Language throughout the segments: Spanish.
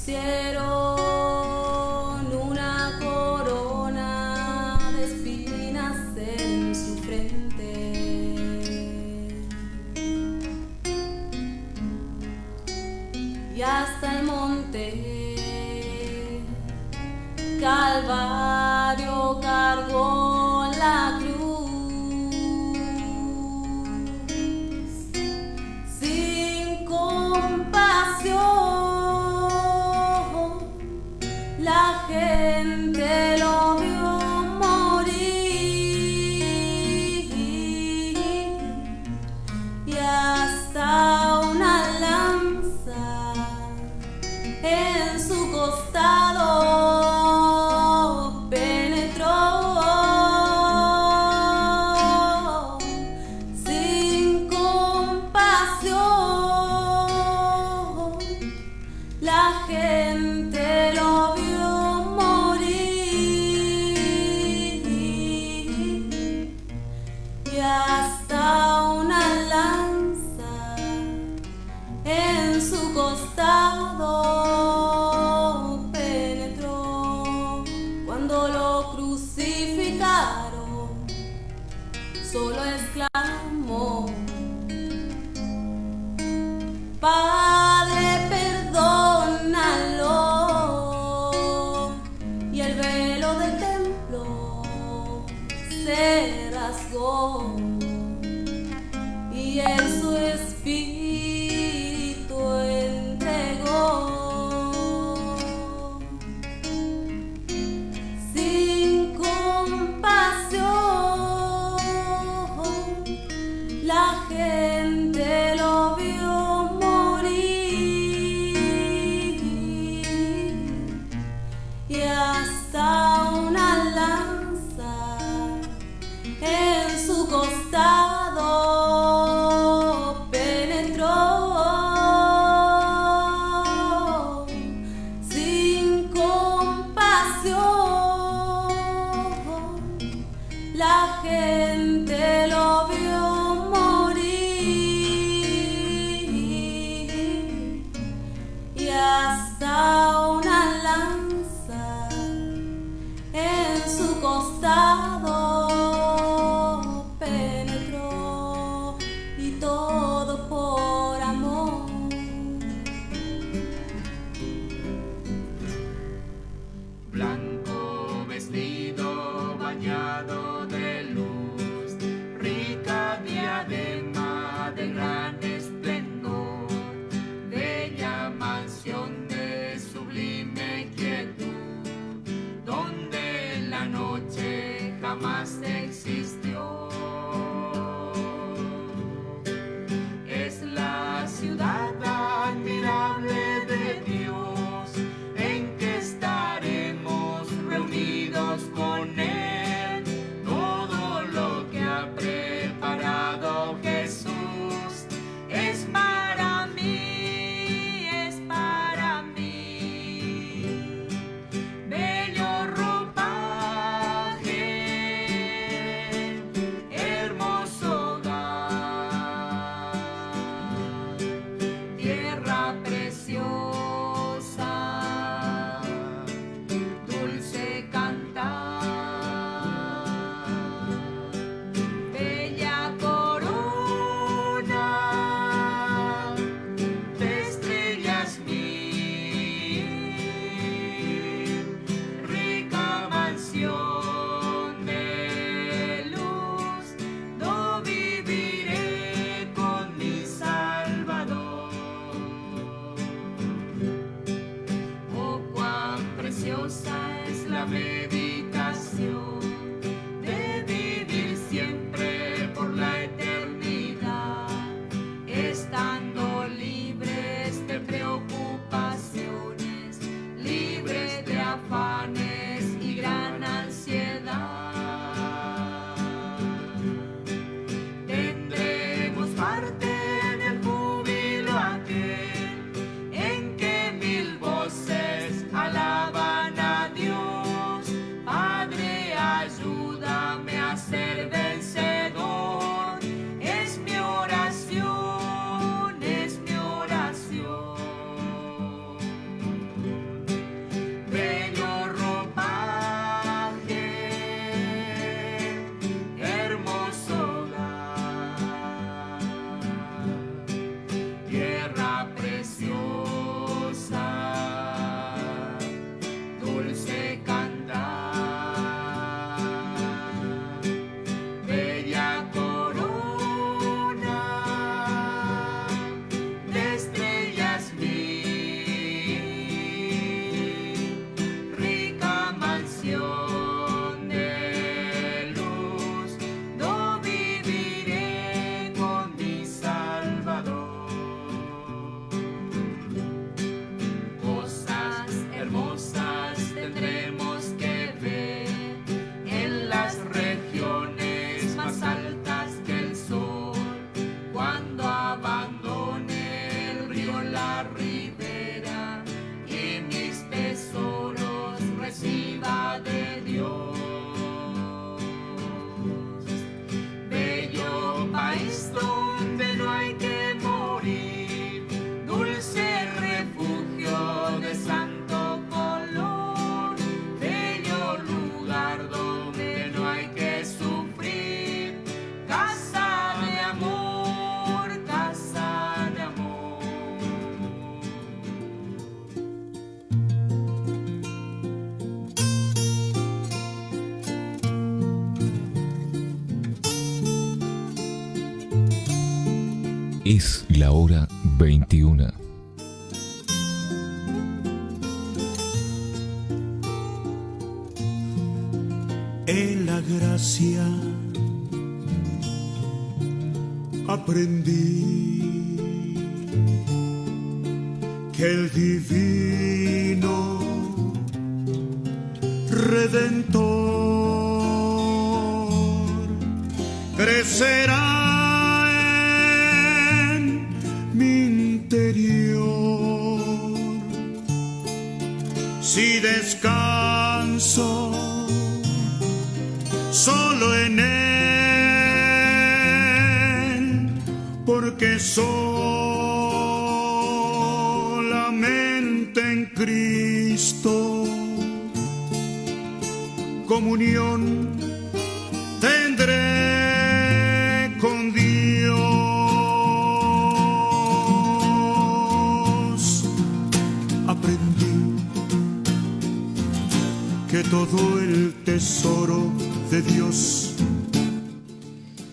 Pusieron una corona de espinas en su frente y hasta el monte Calvario cargó la cruz sin compasión. La gente lo vio morir y hasta una lanza en su costado penetró sin compasión. La gente lo vio y hasta una lanza en su costado penetró. Cuando lo crucificaron, solo exclamó: Padre, perdónalo. Y el velo del templo se rasgó y en su espíritu entregó sin compasión. La gente lo vio morir y hasta una lanza en su costado penetró sin compasión. La gente lo vio morir y hasta una lanza en su costado penetró, y todo por amor. Blanco vestido bañado de luz, rica diadema de gran esplendor, bella mansión de sublime quietud, donde la noche jamás existió. Es la ciudad admirable de Dios, en que estaremos reunidos con Él. Todo lo que ha preparado Jesús es para mí, es para mí. Bello ropaje, hermoso hogar, tierra preciosa, dulce cantar, bella corona de estrellas mil, rica mansión de luz, do viviré con mi Salvador. Oh, cuán preciosa es la meditación de vivir siempre por la eternidad, estando libres de preocupaciones, libres de afanes y gran ansiedad. Tendremos parte en el júbilo aquel, en que mil voces alaban a Dios. Es la hora 21. En la gracia aprendí que el divino Redentor crecerá en mi interior si descanso solo en él, porque solamente en Cristo comunión tendré con Dios. Aprendí que todo el tesoro de Dios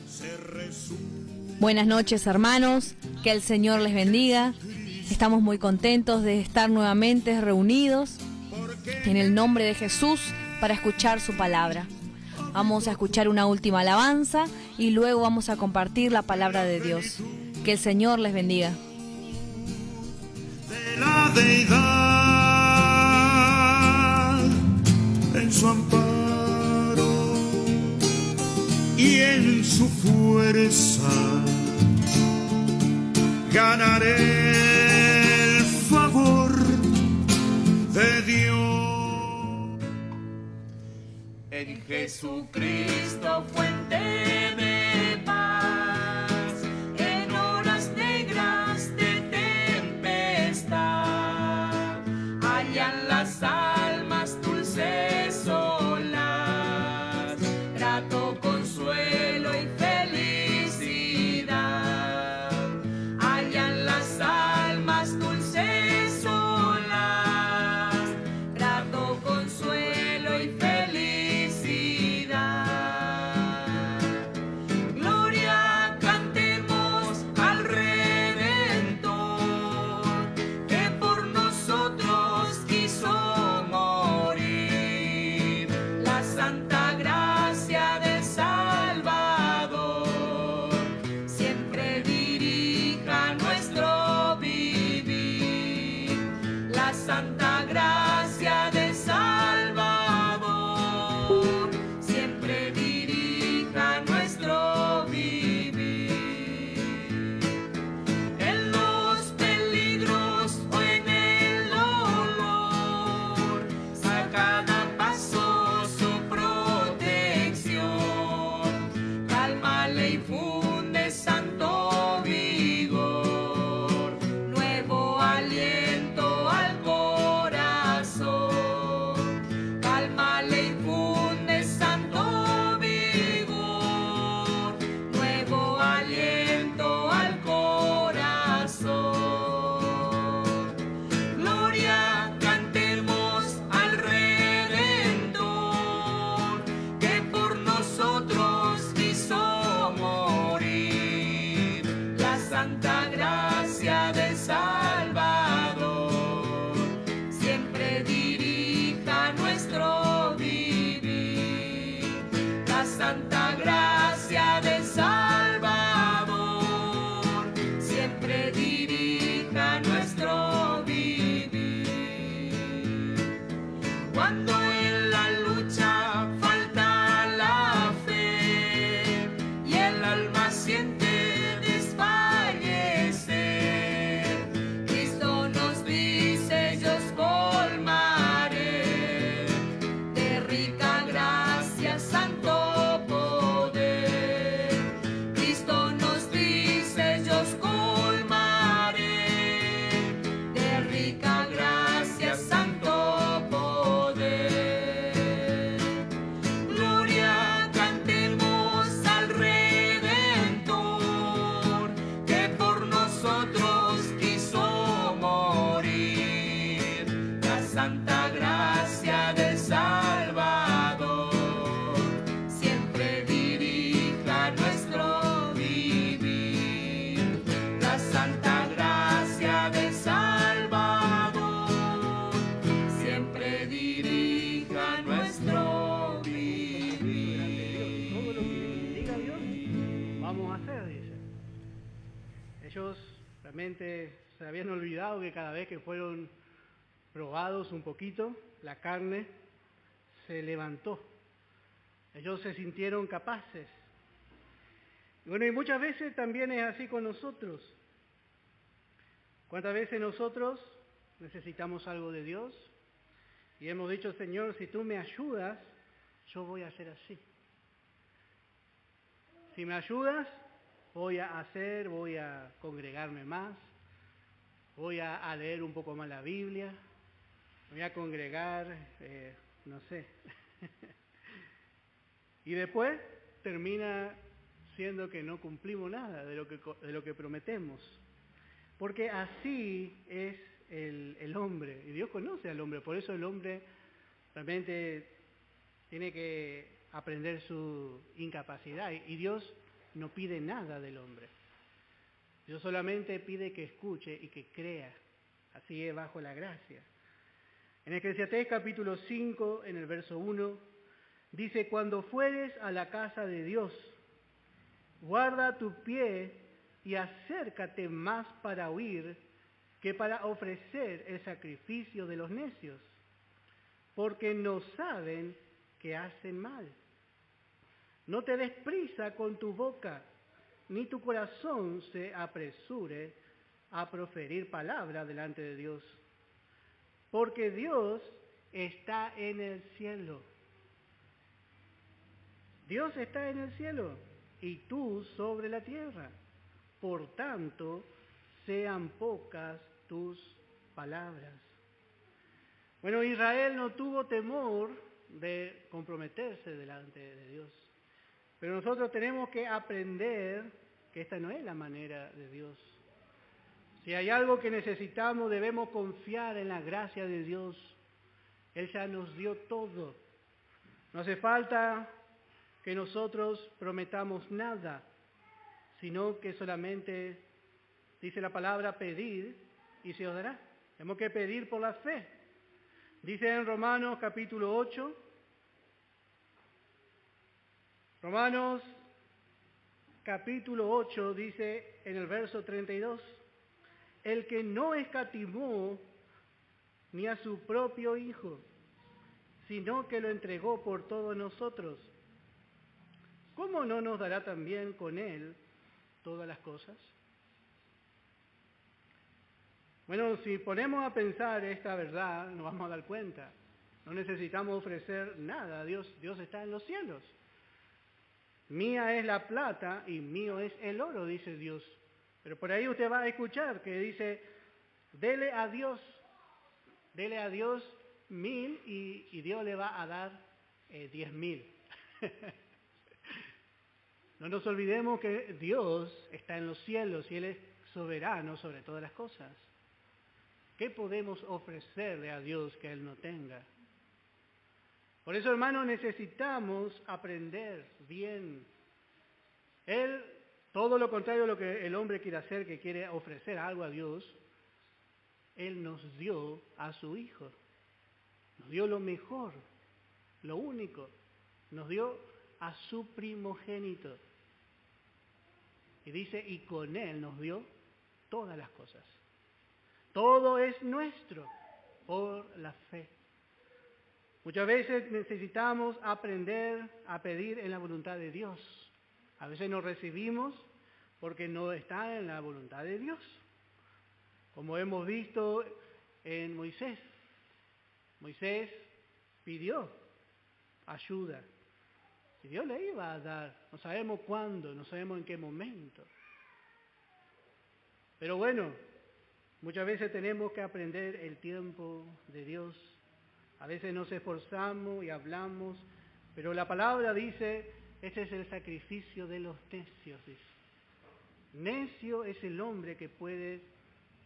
se resume. Buenas noches, hermanos, que el Señor les bendiga. Estamos muy contentos de estar nuevamente reunidos en el nombre de Jesús para escuchar su palabra. Vamos a escuchar una última alabanza y luego vamos a compartir la palabra de Dios. Que el Señor les bendiga. De la deidad en su amparo y en su fuerza ganaré el favor de Dios. En Jesucristo, fuente de paz, en horas negras de tempestad, hallan las almas dulces olas, grato consuelo y felicidad. Hallan las almas dulces olas, grato consuelo y felicidad. Gloria, cantemos al Redentor, que por nosotros quiso morir. La santa gracia del Salvador siempre dirija nuestro vivir. La santa gracia del Salvador siempre dirija nuestro vivir. En los peligros o en el dolor, a cada paso su protección. Calma le infunde santo vigor, nuevo aliento al corazón. Calma le infunde santo vigor, nuevo aliento al corazón. Gloria, cantemos al Redentor, que por nosotros quiso morir. La santa gracia del Salvador siempre dirija nuestro vivir. La santa gracia del Salvador siempre dirija nuestro vivir. Cuando en la lucha falta la fe y el alma siente desfallecer, Cristo nos dice: yo os colmaré de rica gracia, santo poder. Cristo nos dice: yo os colmaré de rica gracia, santo poder. Gloria, cantemos al Redentor, que por nosotros quiso morir. La santa gracia del Salvador siempre dirija nuestro vivir. La habían olvidado que cada vez que fueron probados un poquito, la carne se levantó. Ellos se sintieron capaces. Y bueno, y muchas veces también es así con nosotros. ¿Cuántas veces nosotros necesitamos algo de Dios? Y hemos dicho, Señor, si tú me ayudas, yo voy a hacer así. Si me ayudas, voy a congregarme más, voy a leer un poco más la Biblia, voy a congregar, no sé. Y después termina siendo que no cumplimos nada de lo que prometemos. Porque así es el hombre, y Dios conoce al hombre, por eso el hombre realmente tiene que aprender su incapacidad, y Dios no pide nada del hombre. Dios solamente pide que escuche y que crea, así es bajo la gracia. En Eclesiastés capítulo 5, en el verso 1, dice, cuando fueres a la casa de Dios, guarda tu pie y acércate más para oír que para ofrecer el sacrificio de los necios, porque no saben que hacen mal. No te des prisa con tu boca, ni tu corazón se apresure a proferir palabra delante de Dios, porque Dios está en el cielo. Dios está en el cielo y tú sobre la tierra. Por tanto, sean pocas tus palabras. Bueno, Israel no tuvo temor de comprometerse delante de Dios. Pero nosotros tenemos que aprender que esta no es la manera de Dios. Si hay algo que necesitamos, debemos confiar en la gracia de Dios. Él ya nos dio todo. No hace falta que nosotros prometamos nada, sino que solamente, dice la palabra, pedir y se os dará. Tenemos que pedir por la fe. Dice en Romanos capítulo 8, Romanos capítulo 8 dice en el verso 32, el que no escatimó ni a su propio Hijo, sino que lo entregó por todos nosotros, ¿cómo no nos dará también con Él todas las cosas? Bueno, si ponemos a pensar esta verdad, nos vamos a dar cuenta. No necesitamos ofrecer nada a Dios. Dios está en los cielos. Mía es la plata y mío es el oro, dice Dios. Pero por ahí usted va a escuchar que dice, dele a Dios 1000 y Dios le va a dar 10.000. No nos olvidemos que Dios está en los cielos y Él es soberano sobre todas las cosas. ¿Qué podemos ofrecerle a Dios que Él no tenga? Por eso, hermanos, necesitamos aprender bien. Él, todo lo contrario a lo que el hombre quiere hacer, que quiere ofrecer algo a Dios, Él nos dio a su Hijo. Nos dio lo mejor, lo único. Nos dio a su primogénito. Y dice, y con Él nos dio todas las cosas. Todo es nuestro por la fe. Muchas veces necesitamos aprender a pedir en la voluntad de Dios. A veces no recibimos porque no está en la voluntad de Dios. Como hemos visto en Moisés. Moisés pidió ayuda. Y Dios le iba a dar. No sabemos cuándo, no sabemos en qué momento. Pero bueno, muchas veces tenemos que aprender el tiempo de Dios. A veces nos esforzamos y hablamos, pero la palabra dice, este es el sacrificio de los necios, dice. Necio es el hombre que puede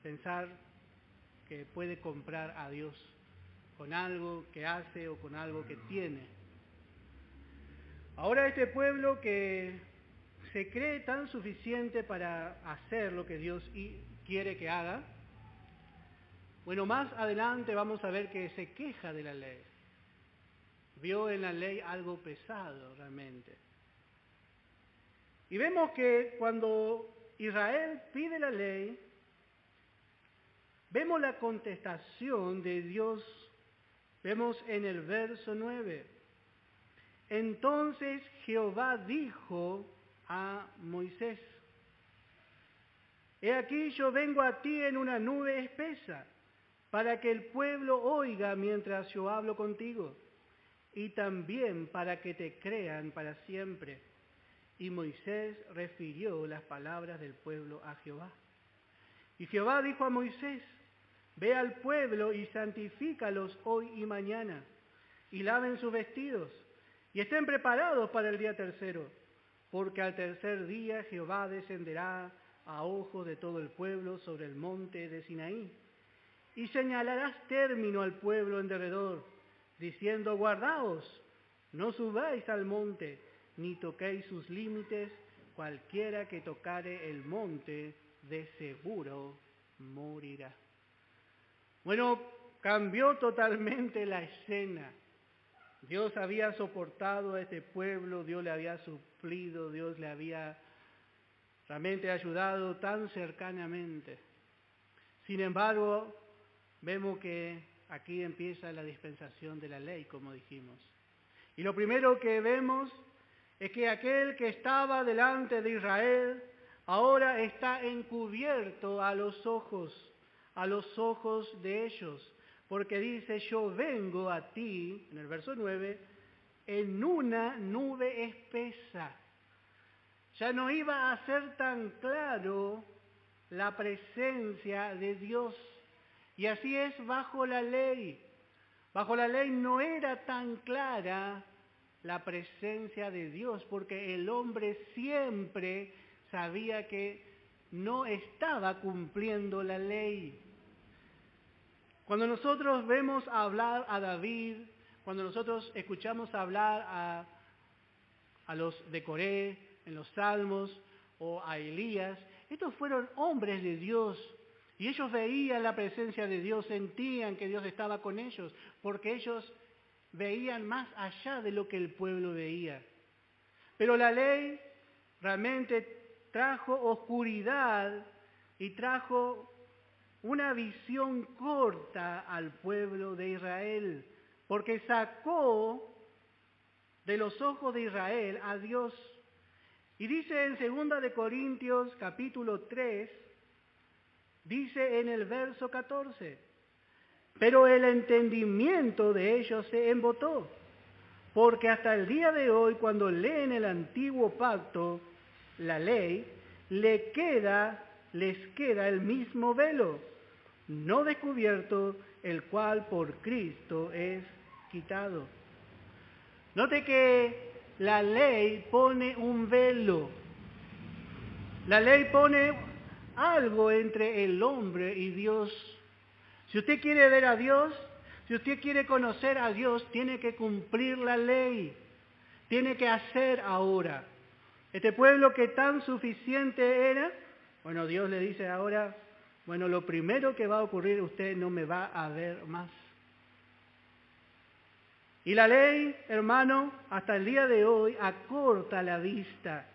pensar que puede comprar a Dios con algo que hace o con algo que tiene. Ahora este pueblo que se cree tan suficiente para hacer lo que Dios quiere que haga, bueno, más adelante vamos a ver que se queja de la ley. Vio en la ley algo pesado realmente. Y vemos que cuando Israel pide la ley, Vemos la contestación de Dios, vemos en el verso 9. Entonces Jehová dijo a Moisés: He aquí yo vengo a ti en una nube espesa, para que el pueblo oiga mientras yo hablo contigo, y también para que te crean para siempre. Y Moisés refirió las palabras del pueblo a Jehová. Y Jehová dijo a Moisés: Ve al pueblo y santifícalos hoy y mañana, y laven sus vestidos, y estén preparados para el día tercero, porque al tercer día Jehová descenderá a ojos de todo el pueblo sobre el monte de Sinaí. Y señalarás término al pueblo en derredor, diciendo: Guardaos, no subáis al monte, ni toquéis sus límites, cualquiera que tocare el monte, de seguro morirá. Bueno, cambió totalmente la escena. Dios había soportado a este pueblo, Dios le había suplido, Dios le había realmente ayudado tan cercanamente. Sin embargo, vemos que aquí empieza la dispensación de la ley, como dijimos. Y lo primero que vemos es que aquel que estaba delante de Israel ahora está encubierto a los ojos de ellos, porque dice: yo vengo a ti, en el verso 9, en una nube espesa. Ya no iba a ser tan claro la presencia de Dios. Y así es bajo la ley. Bajo la ley no era tan clara la presencia de Dios, porque el hombre siempre sabía que no estaba cumpliendo la ley. Cuando nosotros vemos hablar a David, cuando nosotros escuchamos hablar a los de Coré en los Salmos, o a Elías, estos fueron hombres de Dios, y ellos veían la presencia de Dios, sentían que Dios estaba con ellos, porque ellos veían más allá de lo que el pueblo veía. Pero la ley realmente trajo oscuridad y trajo una visión corta al pueblo de Israel, porque sacó de los ojos de Israel a Dios. Y dice en 2 de Corintios capítulo 3, dice en el verso 14: pero el entendimiento de ellos se embotó, porque hasta el día de hoy, cuando leen el antiguo pacto, la ley, les queda el mismo velo, no descubierto, el cual por Cristo es quitado. Note que la ley pone un velo. La ley pone algo entre el hombre y Dios. Si usted quiere ver a Dios, si usted quiere conocer a Dios, tiene que cumplir la ley. Tiene que hacer ahora. Este pueblo que tan suficiente era, bueno, Dios le dice ahora: bueno, lo primero que va a ocurrir, usted no me va a ver más. Y la ley, hermano, hasta el día de hoy acorta la vista.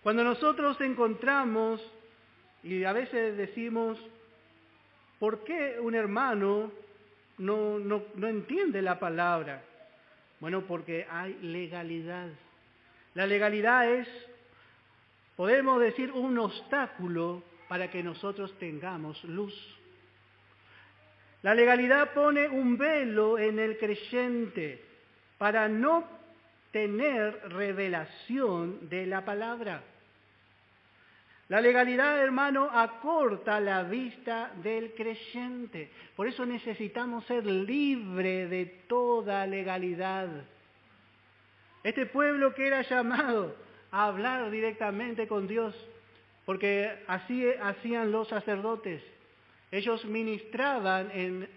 Cuando nosotros encontramos, y a veces decimos: ¿por qué un hermano no entiende la palabra? Bueno, porque hay legalidad. La legalidad es, podemos decir, un obstáculo para que nosotros tengamos luz. La legalidad pone un velo en el creyente para no tener revelación de la palabra. La legalidad, hermano, acorta la vista del creyente. Por eso necesitamos ser libres de toda legalidad. Este pueblo que era llamado a hablar directamente con Dios, porque así hacían los sacerdotes. Ellos ministraban en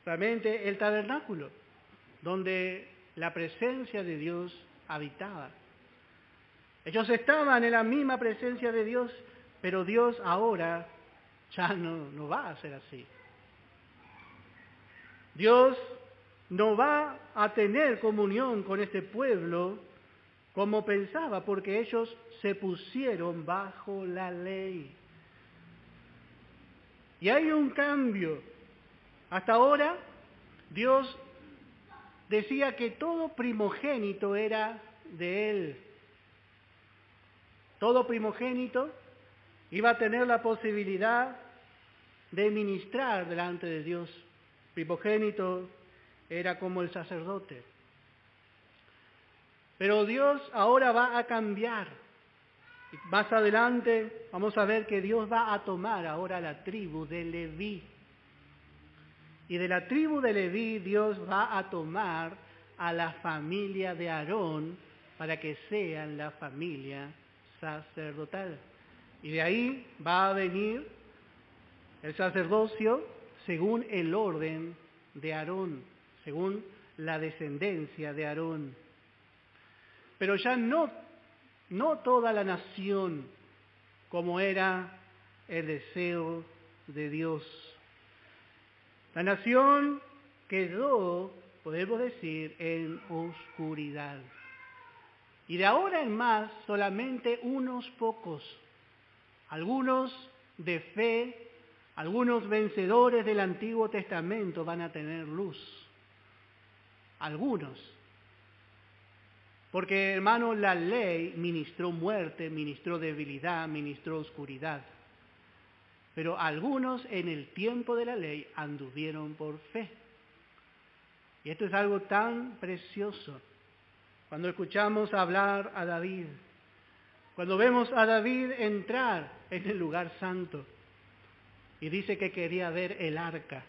realmente el tabernáculo, donde la presencia de Dios habitaba. Ellos estaban en la misma presencia de Dios, pero Dios ahora ya no va a ser así. Dios no va a tener comunión con este pueblo como pensaba, porque ellos se pusieron bajo la ley. Y hay un cambio. Hasta ahora, Dios decía que todo primogénito era de Él. Todo primogénito iba a tener la posibilidad de ministrar delante de Dios. Primogénito era como el sacerdote. Pero Dios ahora va a cambiar. Más adelante vamos a ver que Dios va a tomar ahora la tribu de Leví. Y de la tribu de Leví Dios va a tomar a la familia de Aarón para que sean la familia sacerdotal. Y de ahí va a venir el sacerdocio según el orden de Aarón, según la descendencia de Aarón. Pero ya no toda la nación como era el deseo de Dios. La nación quedó, podemos decir, en oscuridad. Y de ahora en más, solamente unos pocos, algunos de fe, algunos vencedores del Antiguo Testamento van a tener luz. Algunos. Porque, hermano, la ley ministró muerte, ministró debilidad, ministró oscuridad. Pero algunos en el tiempo de la ley anduvieron por fe. Y esto es algo tan precioso. Cuando escuchamos hablar a David, cuando vemos a David entrar en el lugar santo, y dice que quería ver el arca,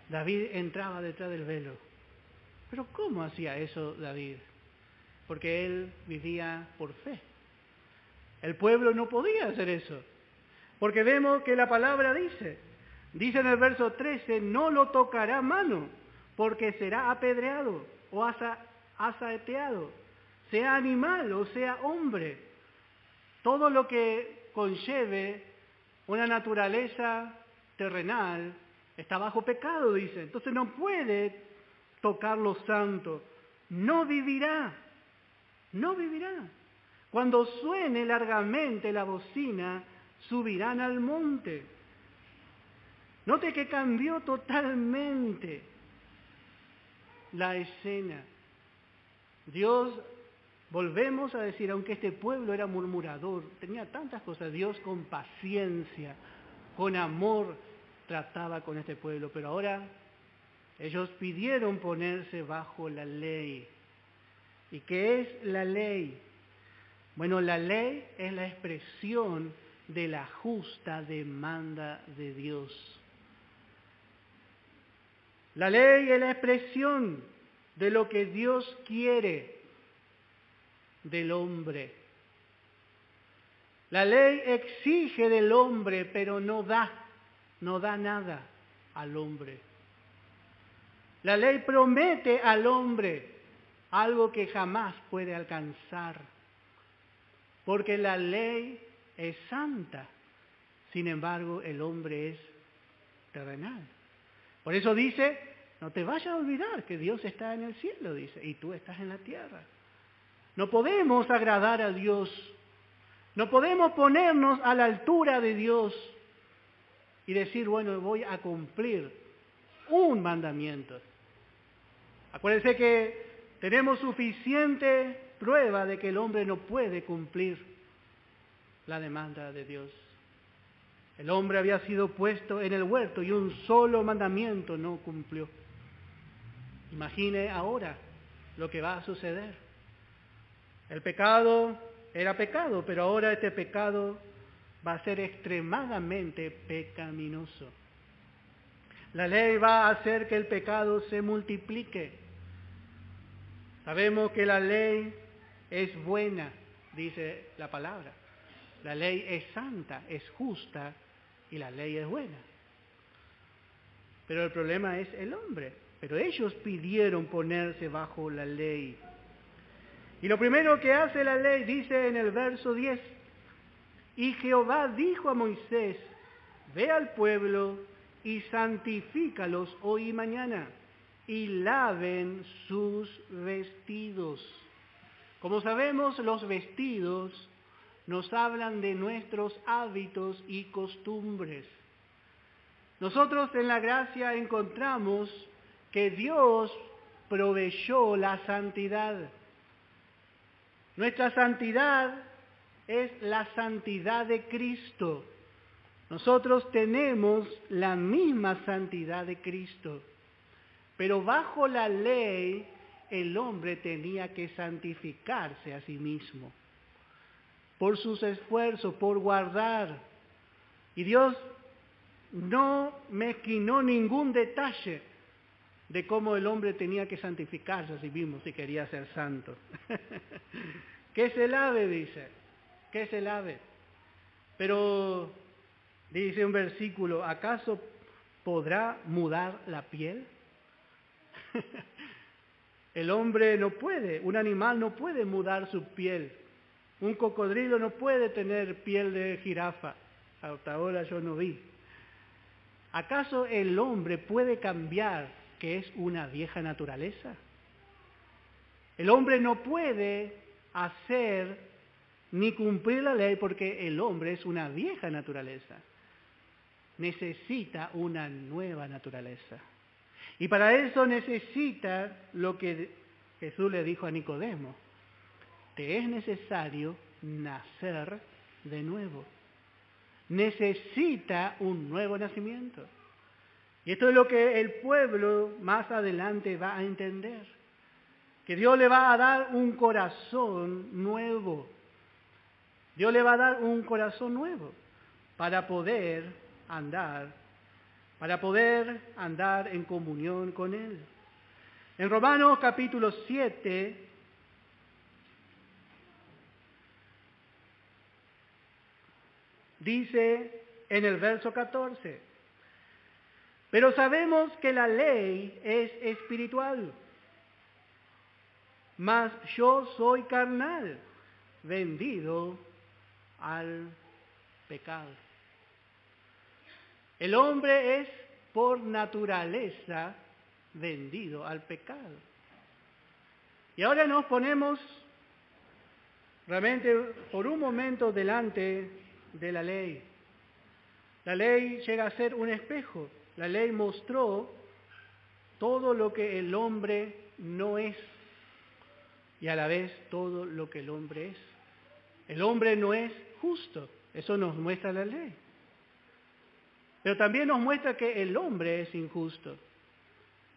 David entraba detrás del velo. Pero ¿cómo hacía eso David? Porque él vivía por fe. El pueblo no podía hacer eso. Porque vemos que la palabra dice en el verso 13, no lo tocará mano, porque será apedreado o asaeteado, sea animal o sea hombre. Todo lo que conlleve una naturaleza terrenal está bajo pecado, dice. Entonces no puede tocar lo santo. No vivirá. No vivirá. Cuando suene largamente la bocina, subirán al monte. Note que cambió totalmente la escena. Dios, volvemos a decir, aunque este pueblo era murmurador, tenía tantas cosas, Dios con paciencia, con amor, trataba con este pueblo. Pero ahora ellos pidieron ponerse bajo la ley. ¿Y qué es la ley? Bueno, la ley es la expresión de la justa demanda de Dios. La ley es la expresión de lo que Dios quiere del hombre. La ley exige del hombre, pero no da nada al hombre. La ley promete al hombre algo que jamás puede alcanzar, porque la ley es santa, sin embargo el hombre es terrenal. Por eso dice, no te vayas a olvidar que Dios está en el cielo, dice, y tú estás en la tierra. No podemos agradar a Dios, no podemos ponernos a la altura de Dios y decir, bueno, voy a cumplir un mandamiento. Acuérdense que tenemos suficiente prueba de que el hombre no puede cumplir la demanda de Dios. El hombre había sido puesto en el huerto y un solo mandamiento no cumplió. Imagine ahora lo que va a suceder. El pecado era pecado, pero ahora este pecado va a ser extremadamente pecaminoso. La ley va a hacer que el pecado se multiplique. Sabemos que la ley es buena, dice la palabra. La ley es santa, es justa y la ley es buena. Pero el problema es el hombre. Pero ellos pidieron ponerse bajo la ley. Y lo primero que hace la ley dice en el verso 10, y Jehová dijo a Moisés, ve al pueblo y santifícalos hoy y mañana, y laven sus vestidos. Como sabemos, los vestidos nos hablan de nuestros hábitos y costumbres. Nosotros en la gracia encontramos que Dios proveyó la santidad. Nuestra santidad es la santidad de Cristo. Nosotros tenemos la misma santidad de Cristo. Pero bajo la ley, el hombre tenía que santificarse a sí mismo. Por sus esfuerzos, por guardar. Y Dios no mezquinó ningún detalle de cómo el hombre tenía que santificarse a sí mismo si quería ser santo. Que se lave, dice, que se lave. Pero, dice un versículo, ¿acaso podrá mudar la piel? El hombre no puede, un animal no puede mudar su piel. Un cocodrilo no puede tener piel de jirafa. Hasta ahora yo no vi. ¿Acaso el hombre puede cambiar que es una vieja naturaleza? El hombre no puede hacer ni cumplir la ley porque el hombre es una vieja naturaleza. Necesita una nueva naturaleza. Y para eso necesita lo que Jesús le dijo a Nicodemo. Te es necesario nacer de nuevo. Necesita un nuevo nacimiento. Y esto es lo que el pueblo más adelante va a entender. Que Dios le va a dar un corazón nuevo. Dios le va a dar un corazón nuevo para poder andar en comunión con Él. En Romanos capítulo 7, dice en el verso 14, pero sabemos que la ley es espiritual, mas yo soy carnal, vendido al pecado. El hombre es por naturaleza vendido al pecado. Y ahora nos ponemos realmente por un momento delante de la ley. La ley llega a ser un espejo. La ley mostró todo lo que el hombre no es y a la vez todo lo que el hombre es. El hombre no es justo, eso nos muestra la ley. Pero también nos muestra que el hombre es injusto.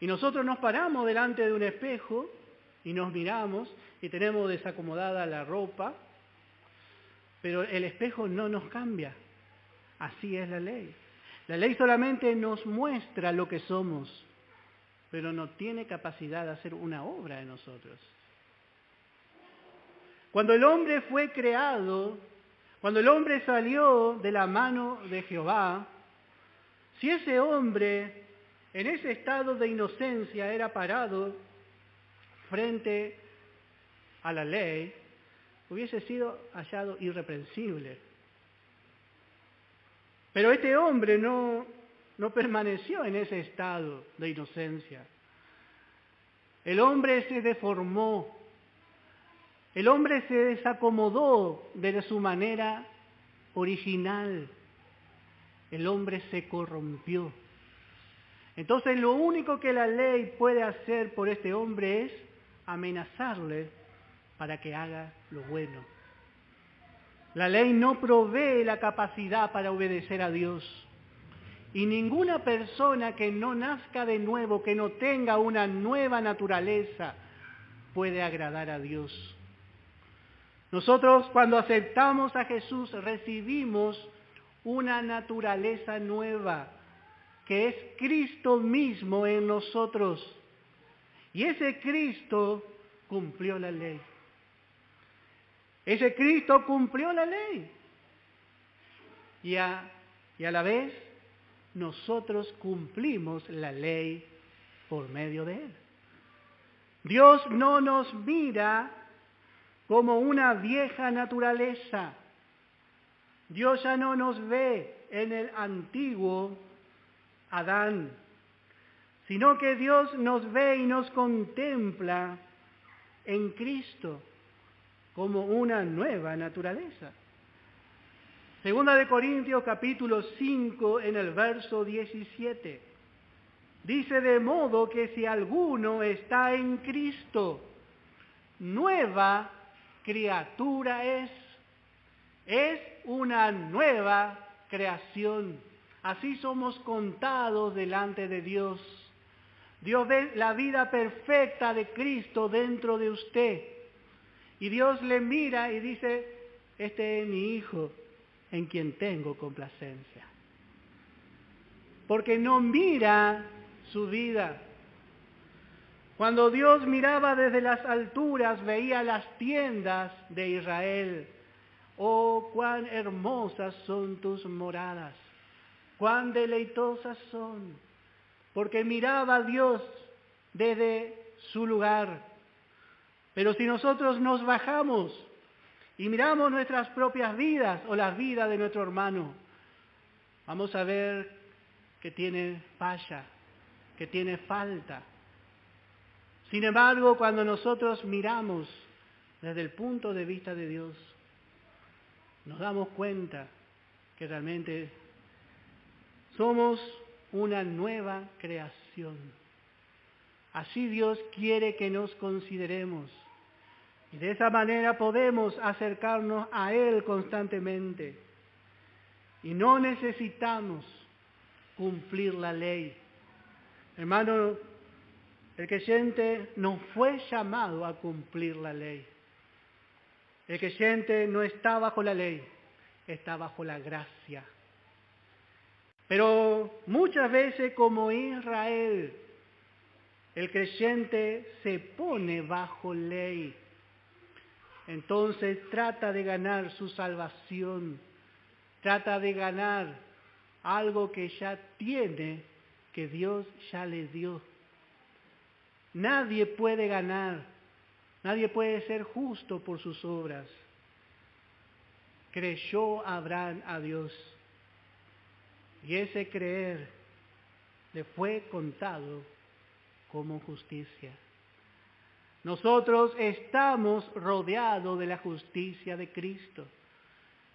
Y nosotros nos paramos delante de un espejo y nos miramos y tenemos desacomodada la ropa, pero el espejo no nos cambia. Así es la ley. La ley solamente nos muestra lo que somos, pero no tiene capacidad de hacer una obra en nosotros. Cuando el hombre fue creado, cuando el hombre salió de la mano de Jehová, si ese hombre en ese estado de inocencia era parado frente a la ley, hubiese sido hallado irreprensible. Pero este hombre no permaneció en ese estado de inocencia. El hombre se deformó. El hombre se desacomodó de su manera original. El hombre se corrompió. Entonces lo único que la ley puede hacer por este hombre es amenazarle para que haga lo bueno. La ley no provee la capacidad para obedecer a Dios. Y ninguna persona que no nazca de nuevo, que no tenga una nueva naturaleza, puede agradar a Dios. Nosotros cuando aceptamos a Jesús recibimos una naturaleza nueva, que es Cristo mismo en nosotros. Y ese Cristo cumplió la ley. Ese Cristo cumplió la ley. Y a la vez nosotros cumplimos la ley por medio de Él. Dios no nos mira como una vieja naturaleza. Dios ya no nos ve en el antiguo Adán, sino que Dios nos ve y nos contempla en Cristo como una nueva naturaleza. Segunda de Corintios capítulo 5 en el verso 17. Dice: de modo que si alguno está en Cristo, nueva criatura es una nueva creación. Así somos contados delante de Dios. Dios ve la vida perfecta de Cristo dentro de usted. Y Dios le mira y dice: este es mi Hijo en quien tengo complacencia. Porque no mira su vida. Cuando Dios miraba desde las alturas, veía las tiendas de Israel. Oh, cuán hermosas son tus moradas, cuán deleitosas son, porque miraba a Dios desde su lugar. Pero si nosotros nos bajamos y miramos nuestras propias vidas o las vidas de nuestro hermano, vamos a ver que tiene falla, que tiene falta. Sin embargo, cuando nosotros miramos desde el punto de vista de Dios, nos damos cuenta que realmente somos una nueva creación. Así Dios quiere que nos consideremos. Y de esa manera podemos acercarnos a Él constantemente. Y no necesitamos cumplir la ley. Hermano, el creyente no fue llamado a cumplir la ley. El creyente no está bajo la ley, está bajo la gracia. Pero muchas veces, como Israel, el creyente se pone bajo ley. Entonces trata de ganar su salvación, trata de ganar algo que ya tiene, que Dios ya le dio. Nadie puede ganar, nadie puede ser justo por sus obras. Creyó Abraham a Dios, y ese creer le fue contado como justicia. Nosotros estamos rodeados de la justicia de Cristo.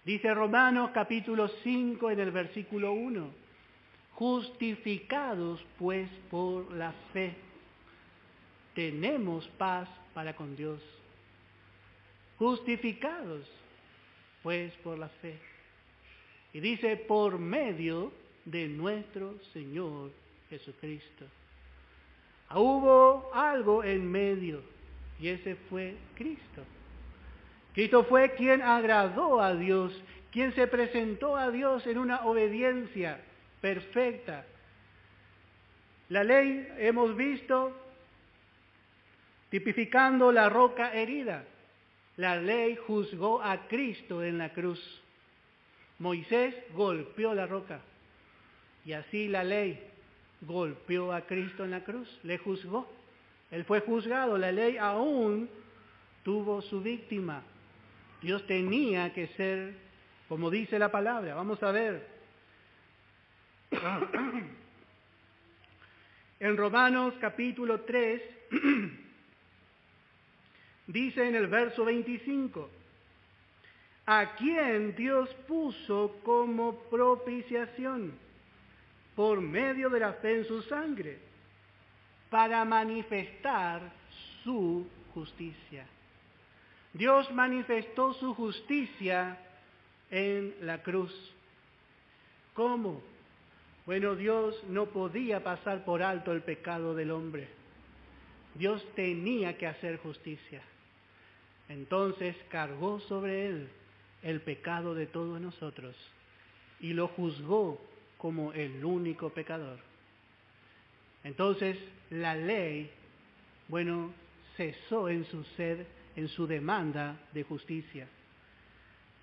Dice Romanos capítulo 5 en el versículo 1, justificados pues por la fe, tenemos paz para con Dios. Justificados pues por la fe. Y dice, por medio de nuestro Señor Jesucristo. Hubo algo en medio, y ese fue Cristo. Cristo fue quien agradó a Dios, quien se presentó a Dios en una obediencia perfecta. La ley, hemos visto, tipificando la roca herida. La ley juzgó a Cristo en la cruz. Moisés golpeó la roca, y así la ley golpeó a Cristo en la cruz, le juzgó. Él fue juzgado, la ley aún tuvo su víctima. Dios tenía que ser, como dice la palabra. Vamos a ver. En Romanos capítulo 3, dice en el verso 25, a quien Dios puso como propiciación por medio de la fe en su sangre, para manifestar su justicia. Dios manifestó su justicia en la cruz. ¿Cómo? Bueno, Dios no podía pasar por alto el pecado del hombre. Dios tenía que hacer justicia. Entonces cargó sobre él el pecado de todos nosotros y lo juzgó como el único pecador. Entonces la ley, cesó en su sed, en su demanda de justicia.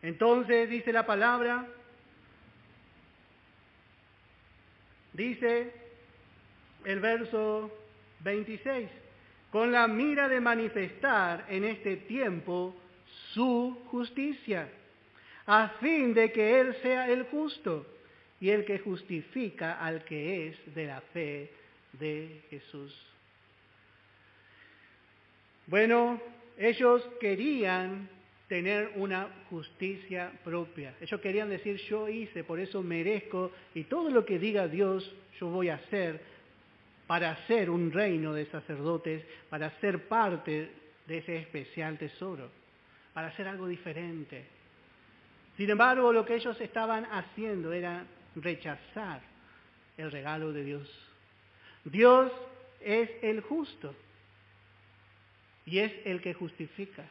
Entonces dice la palabra, dice el verso 26, con la mira de manifestar en este tiempo su justicia, a fin de que Él sea el justo y el que justifica al que es de la fe de Jesús. Bueno, ellos querían tener una justicia propia. Ellos querían decir, yo hice, por eso merezco, y todo lo que diga Dios, yo voy a hacer para ser un reino de sacerdotes, para ser parte de ese especial tesoro, para hacer algo diferente. Sin embargo, lo que ellos estaban haciendo era rechazar el regalo de Dios. Dios es el justo y es el que justifica.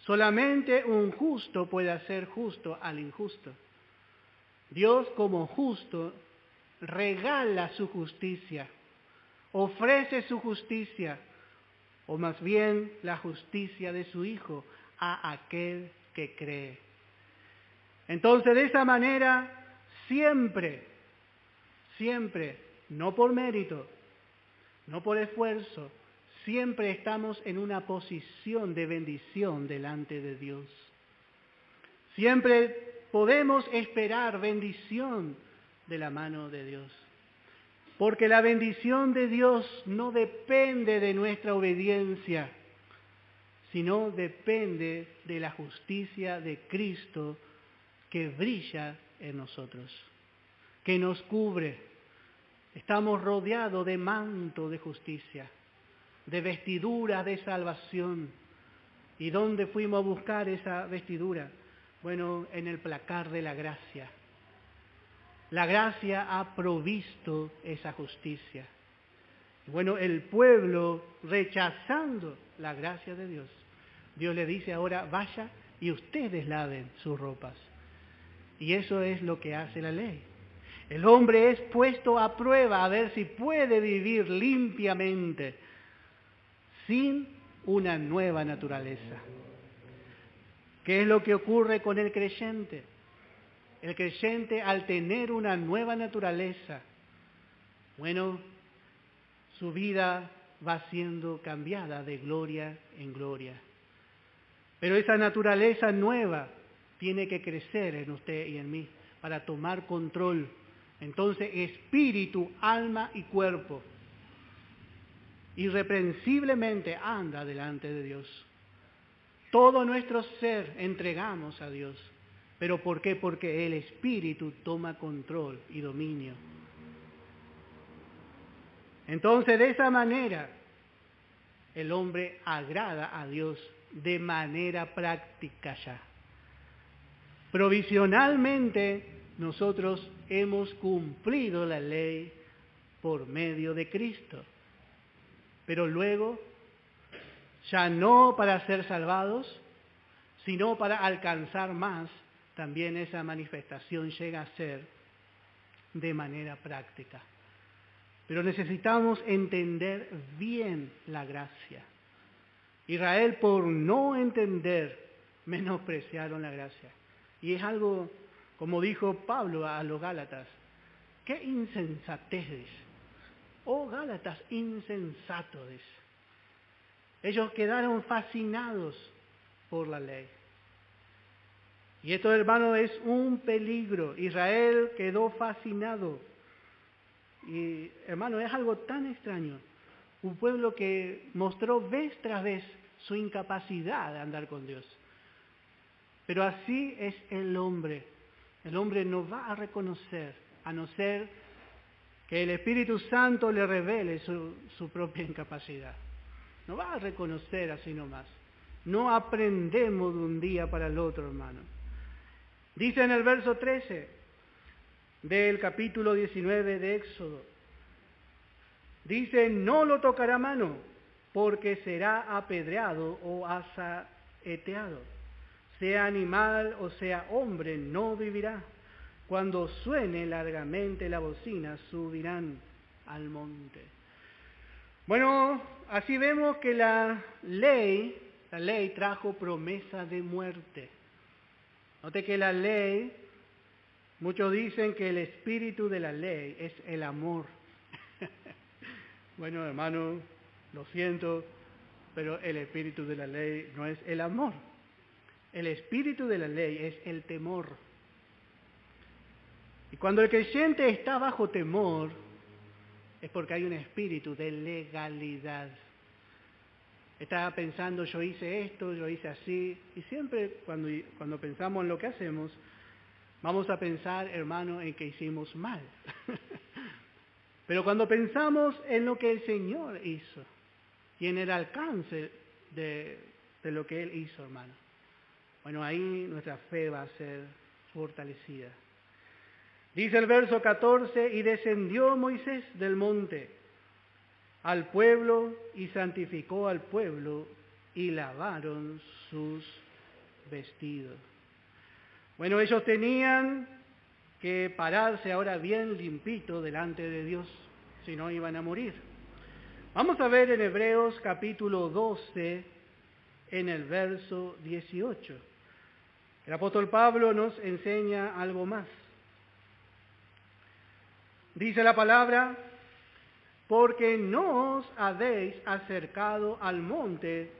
Solamente un justo puede hacer justo al injusto. Dios como justo regala su justicia, ofrece su justicia, o más bien la justicia de su Hijo a aquel que cree. Entonces, de esa manera, siempre, no por mérito, no por esfuerzo, siempre estamos en una posición de bendición delante de Dios. Siempre podemos esperar bendición de la mano de Dios. Porque la bendición de Dios no depende de nuestra obediencia, sino depende de la justicia de Cristo que brilla en nosotros, que nos cubre. Estamos rodeados de manto de justicia, de vestidura de salvación. ¿Y dónde fuimos a buscar esa vestidura? Bueno, en el placar de la gracia. La gracia ha provisto esa justicia. Bueno, el pueblo rechazando la gracia de Dios, Dios le dice ahora, vaya y ustedes laven sus ropas. Y eso es lo que hace la ley. El hombre es puesto a prueba a ver si puede vivir limpiamente sin una nueva naturaleza. ¿Qué es lo que ocurre con el creyente? El creyente, al tener una nueva naturaleza, bueno, su vida va siendo cambiada de gloria en gloria. Pero esa naturaleza nueva tiene que crecer en usted y en mí para tomar control. Entonces, espíritu, alma y cuerpo irreprensiblemente anda delante de Dios. Todo nuestro ser entregamos a Dios. ¿Pero por qué? Porque el Espíritu toma control y dominio. Entonces, de esa manera, el hombre agrada a Dios de manera práctica ya. Provisionalmente, nosotros hemos cumplido la ley por medio de Cristo. Pero luego, ya no para ser salvados, sino para alcanzar más, también esa manifestación llega a ser de manera práctica. Pero necesitamos entender bien la gracia. Israel, por no entender, menospreciaron la gracia. Y es algo, como dijo Pablo a los Gálatas, ¡qué insensatez! ¡Oh Gálatas, insensatos! Ellos quedaron fascinados por la ley. Y esto, hermano, es un peligro. Israel quedó fascinado. Y, hermano, es algo tan extraño. Un pueblo que mostró vez tras vez su incapacidad de andar con Dios. Pero así es el hombre. El hombre no va a reconocer, a no ser que el Espíritu Santo le revele su propia incapacidad. No va a reconocer así nomás. No aprendemos de un día para el otro, hermano. Dice en el verso 13 del capítulo 19 de Éxodo, dice, no lo tocará mano, porque será apedreado o asaeteado. Sea animal o sea hombre, no vivirá. Cuando suene largamente la bocina, subirán al monte. Bueno, así vemos que la ley trajo promesa de muerte. Note que la ley, muchos dicen que el espíritu de la ley es el amor. Bueno, hermano, lo siento, pero el espíritu de la ley no es el amor. El espíritu de la ley es el temor. Y cuando el creyente está bajo temor, es porque hay un espíritu de legalidad. está pensando, yo hice esto, yo hice así. Y siempre cuando pensamos en lo que hacemos, vamos a pensar, hermano, en que hicimos mal. Pero cuando pensamos en lo que el Señor hizo y en el alcance de lo que Él hizo, hermano, bueno, ahí nuestra fe va a ser fortalecida. Dice el verso 14, y descendió Moisés del monte al pueblo y santificó al pueblo y lavaron sus vestidos. Bueno, ellos tenían que pararse ahora bien limpito delante de Dios, si no iban a morir. Vamos a ver en Hebreos capítulo 12, en el verso 18. El apóstol Pablo nos enseña algo más. Dice la palabra, porque no os habéis acercado al monte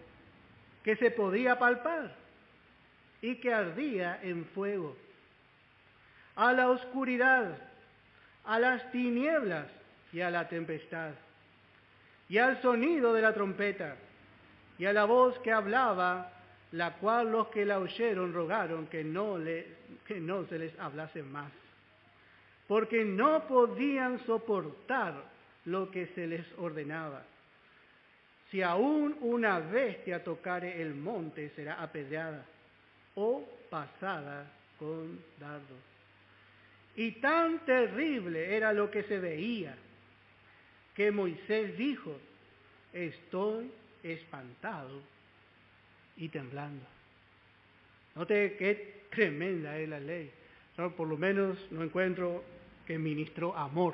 que se podía palpar y que ardía en fuego, a la oscuridad, a las tinieblas y a la tempestad, y al sonido de la trompeta, y a la voz que hablaba, la cual los que la oyeron rogaron que no se les hablase más, porque no podían soportar lo que se les ordenaba. Si aún una bestia tocare el monte, será apedreada o pasada con dardo. Y tan terrible era lo que se veía, que Moisés dijo, estoy espantado y temblando. Note qué tremenda es la ley. Yo por lo menos no encuentro que ministró amor.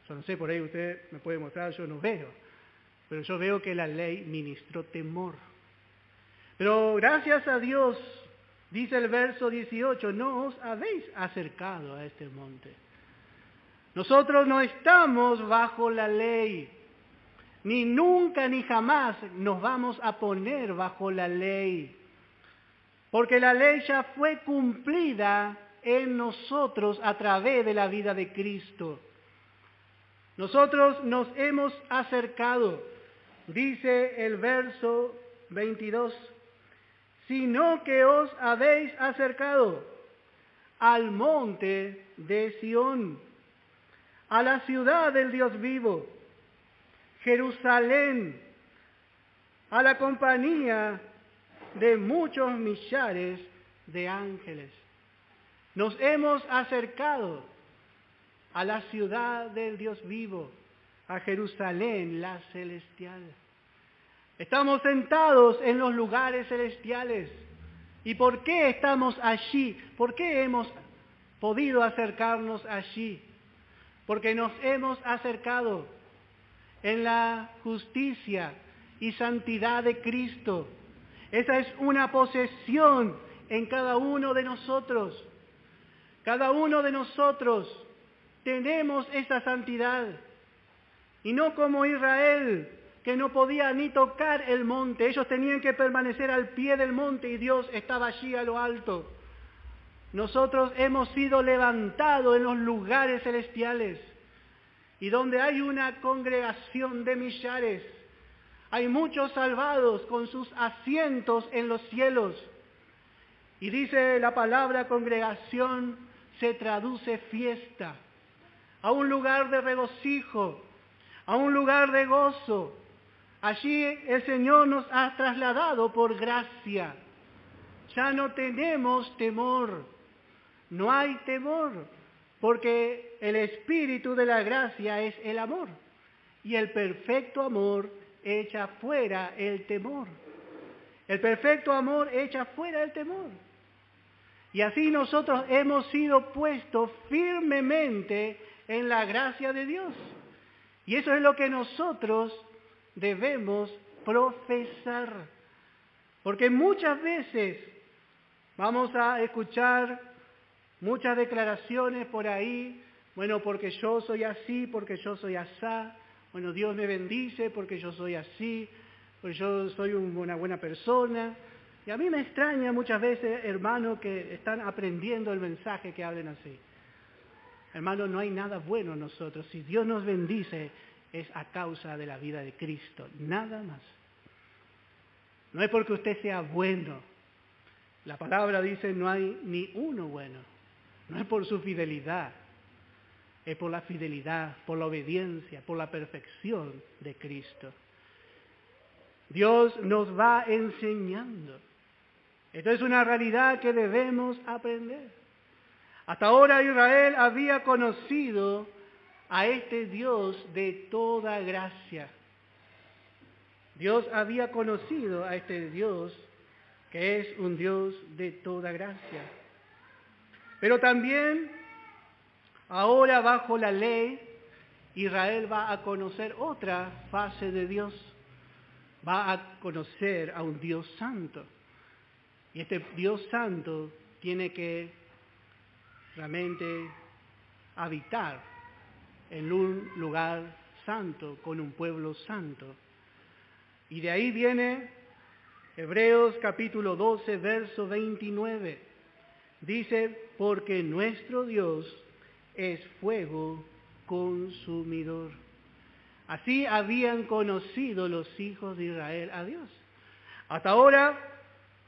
Yo no sé, por ahí usted me puede mostrar, yo no veo. Pero yo veo que la ley ministró temor. Pero gracias a Dios, dice el verso 18, no os habéis acercado a este monte. Nosotros no estamos bajo la ley, ni nunca ni jamás nos vamos a poner bajo la ley, porque la ley ya fue cumplida en nosotros a través de la vida de Cristo. Nosotros nos hemos acercado, dice el verso 22, sino que os habéis acercado al monte de Sión, a la ciudad del Dios vivo, Jerusalén, a la compañía de muchos millares de ángeles. Nos hemos acercado a la ciudad del Dios vivo, a Jerusalén, la celestial. Estamos sentados en los lugares celestiales. ¿Y por qué estamos allí? ¿Por qué hemos podido acercarnos allí? Porque nos hemos acercado en la justicia y santidad de Cristo. Esa es una posesión en cada uno de nosotros. Cada uno de nosotros tenemos esa santidad. Y no como Israel, que no podía ni tocar el monte. Ellos tenían que permanecer al pie del monte y Dios estaba allí a lo alto. Nosotros hemos sido levantados en los lugares celestiales. Y donde hay una congregación de millares, hay muchos salvados con sus asientos en los cielos. Y dice la palabra congregación, se traduce fiesta, a un lugar de regocijo, a un lugar de gozo. Allí el Señor nos ha trasladado por gracia. Ya no tenemos temor, no hay temor, porque el espíritu de la gracia es el amor, y el perfecto amor echa fuera el temor. El perfecto amor echa fuera el temor. Y así nosotros hemos sido puestos firmemente en la gracia de Dios. Y eso es lo que nosotros debemos profesar. Porque muchas veces vamos a escuchar muchas declaraciones por ahí, bueno, porque yo soy así, porque yo soy asá, bueno, Dios me bendice porque yo soy así, porque yo soy una buena persona. Y a mí me extraña muchas veces, hermanos, que están aprendiendo el mensaje que hablen así. Hermano, no hay nada bueno en nosotros. Si Dios nos bendice, es a causa de la vida de Cristo, nada más. No es porque usted sea bueno. La palabra dice no hay ni uno bueno. No es por su fidelidad. Es por la fidelidad, por la obediencia, por la perfección de Cristo. Dios nos va enseñando. Esto es una realidad que debemos aprender. Hasta ahora Israel había conocido a este Dios de toda gracia. Dios había conocido a este Dios que es un Dios de toda gracia. Pero también ahora bajo la ley, Israel va a conocer otra fase de Dios. Va a conocer a un Dios santo. Y este Dios santo tiene que realmente habitar en un lugar santo, con un pueblo santo. Y de ahí viene Hebreos capítulo 12, verso 29. Dice, porque nuestro Dios es fuego consumidor. Así habían conocido los hijos de Israel a Dios. Hasta ahora,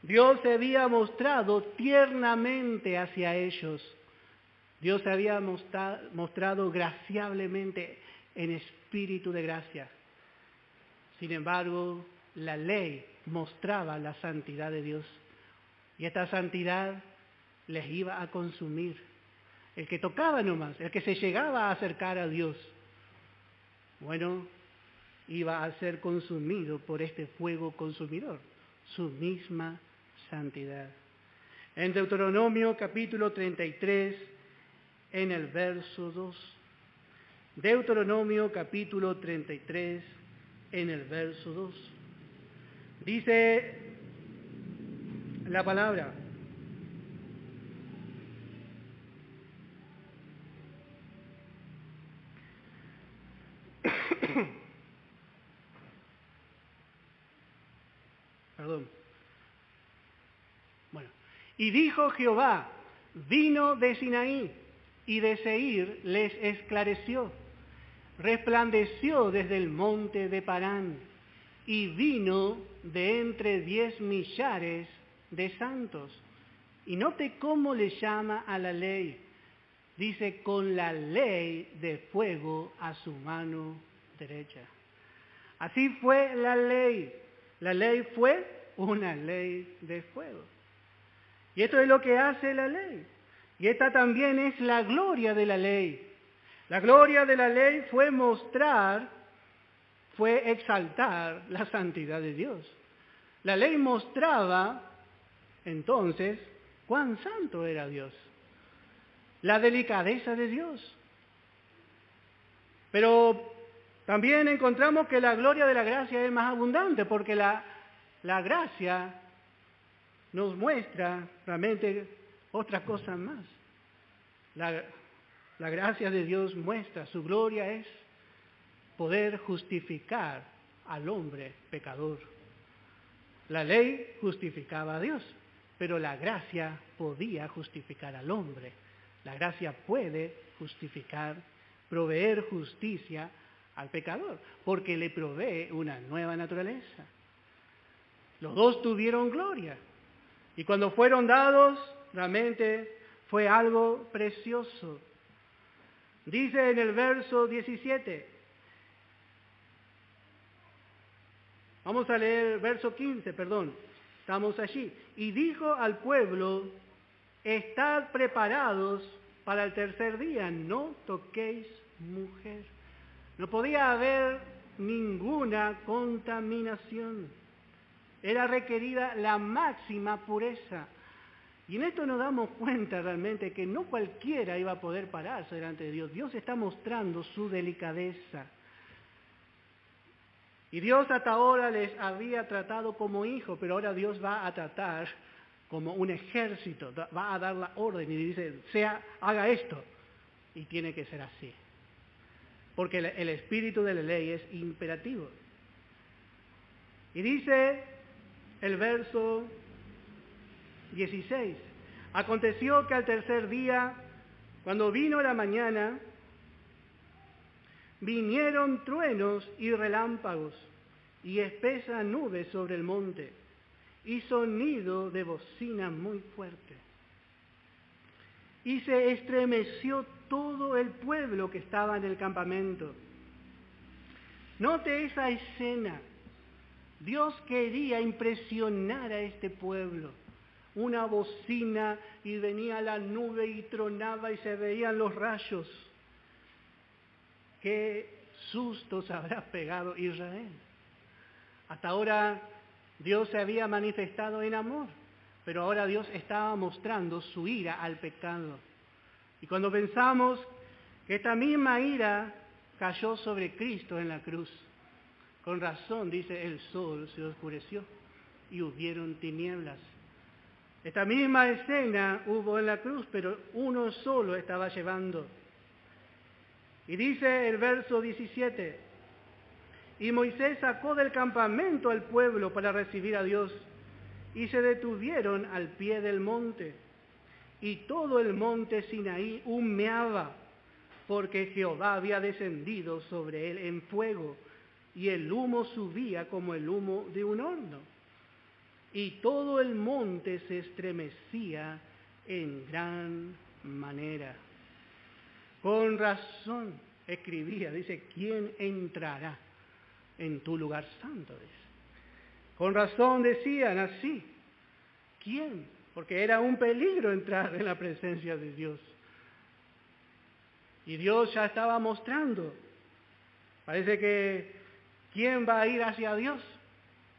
Dios se había mostrado tiernamente hacia ellos. Dios se había mostrado graciablemente en espíritu de gracia. Sin embargo, la ley mostraba la santidad de Dios. Y esta santidad les iba a consumir. El que tocaba nomás, el que se llegaba a acercar a Dios, bueno, iba a ser consumido por este fuego consumidor, su misma santidad. En Deuteronomio capítulo 33, en el verso 2. Deuteronomio capítulo 33, en el verso 2. Dice la palabra: perdón. Bueno, y dijo Jehová, vino de Sinaí y de Seir les esclareció, resplandeció desde el monte de Parán y vino de entre 10 millares de santos. Y note cómo le llama a la ley. Dice, con la ley de fuego a su mano derecha. Así fue la ley. La ley fue una ley de fuego. Y esto es lo que hace la ley. Y esta también es la gloria de la ley. La gloria de la ley fue mostrar, fue exaltar la santidad de Dios. La ley mostraba entonces cuán santo era Dios, la delicadeza de Dios. Pero también encontramos que la gloria de la gracia es más abundante, porque la gracia nos muestra realmente otras cosas más. La gracia de Dios muestra, su gloria es poder justificar al hombre pecador. La ley justificaba a Dios, pero la gracia podía justificar al hombre. La gracia puede justificar, proveer justicia al pecador, porque le provee una nueva naturaleza. Los dos tuvieron gloria, y cuando fueron dados, realmente fue algo precioso. Dice en el verso 17, vamos a leer el verso 15, estamos allí. Y dijo al pueblo, estad preparados para el tercer día, no toquéis mujer. No podía haber ninguna contaminación. Era requerida la máxima pureza. Y en esto nos damos cuenta realmente que no cualquiera iba a poder pararse delante de Dios. Dios está mostrando su delicadeza. Y Dios hasta ahora les había tratado como hijos, pero ahora Dios va a tratar como un ejército. Va a dar la orden y dice, haga esto. Y tiene que ser así. Porque el espíritu de la ley es imperativo. Y dice el verso 16. Aconteció que al tercer día, cuando vino la mañana, vinieron truenos y relámpagos y espesa nube sobre el monte, y sonido de bocina muy fuerte. Y se estremeció todo el pueblo que estaba en el campamento. Note esa escena. Dios quería impresionar a este pueblo. Una bocina y venía la nube y tronaba y se veían los rayos. Qué sustos habrá pegado Israel. Hasta ahora Dios se había manifestado en amor, pero ahora Dios estaba mostrando su ira al pecado. Y cuando pensamos que esta misma ira cayó sobre Cristo en la cruz, con razón, dice, el sol se oscureció y hubieron tinieblas. Esta misma escena hubo en la cruz, pero uno solo estaba llevando. Y dice el verso 17, y Moisés sacó del campamento al pueblo para recibir a Dios, y se detuvieron al pie del monte. Y todo el monte Sinaí humeaba, porque Jehová había descendido sobre él en fuego, y el humo subía como el humo de un horno. Y todo el monte se estremecía en gran manera. Con razón escribía, dice, ¿quién entrará en tu lugar santo? Dice. Con razón decían así, ¿quién? Porque era un peligro entrar en la presencia de Dios. Y Dios ya estaba mostrando. Parece que, ¿quién va a ir hacia Dios?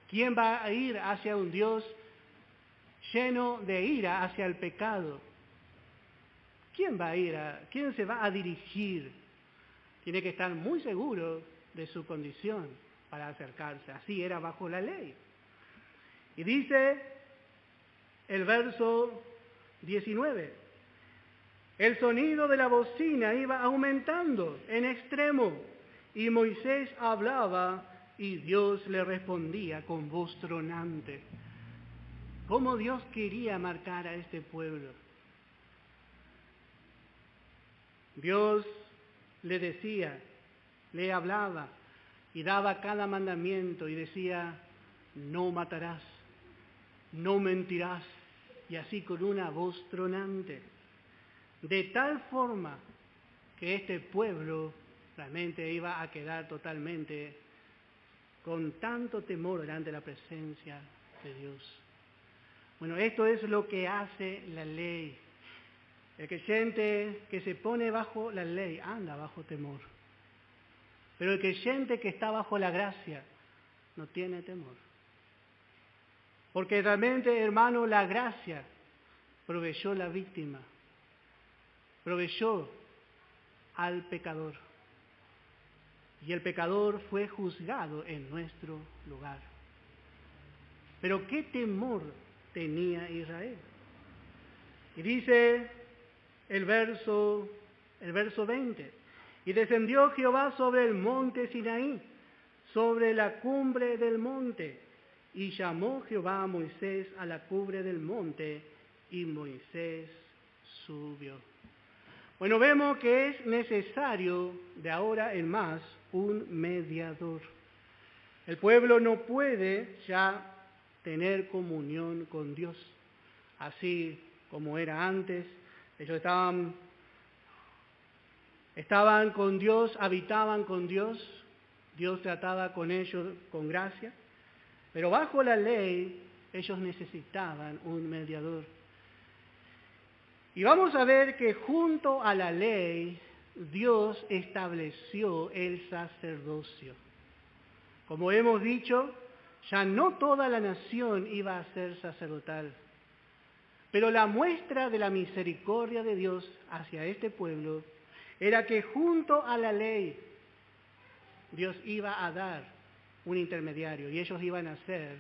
¿Quién va a ir hacia un Dios lleno de ira hacia el pecado? ¿Quién va a ir? ¿Quién se va a dirigir? Tiene que estar muy seguro de su condición para acercarse. Así era bajo la ley. Y dice el verso 19, el sonido de la bocina iba aumentando en extremo, y Moisés hablaba y Dios le respondía con voz tronante. ¿Cómo Dios quería marcar a este pueblo? Dios le decía, le hablaba y daba cada mandamiento y decía, no matarás, no mentirás, y así con una voz tronante. De tal forma que este pueblo realmente iba a quedar totalmente con tanto temor delante de la presencia de Dios. Bueno, esto es lo que hace la ley. El creyente que se pone bajo la ley anda bajo temor. Pero el creyente que está bajo la gracia no tiene temor. Porque realmente, hermano, la gracia proveyó la víctima, proveyó al pecador. Y el pecador fue juzgado en nuestro lugar. Pero qué temor tenía Israel. Y dice el verso 20, y descendió Jehová sobre el monte Sinaí, sobre la cumbre del monte, y llamó Jehová a Moisés a la cumbre del monte, y Moisés subió. Bueno, vemos que es necesario de ahora en más un mediador. El pueblo no puede ya tener comunión con Dios, así como era antes. Ellos estaban con Dios, habitaban con Dios, Dios trataba con ellos con gracia, pero bajo la ley ellos necesitaban un mediador. Y vamos a ver que junto a la ley Dios estableció el sacerdocio. Como hemos dicho, ya no toda la nación iba a ser sacerdotal. Pero la muestra de la misericordia de Dios hacia este pueblo era que junto a la ley Dios iba a dar un intermediario y ellos iban a ser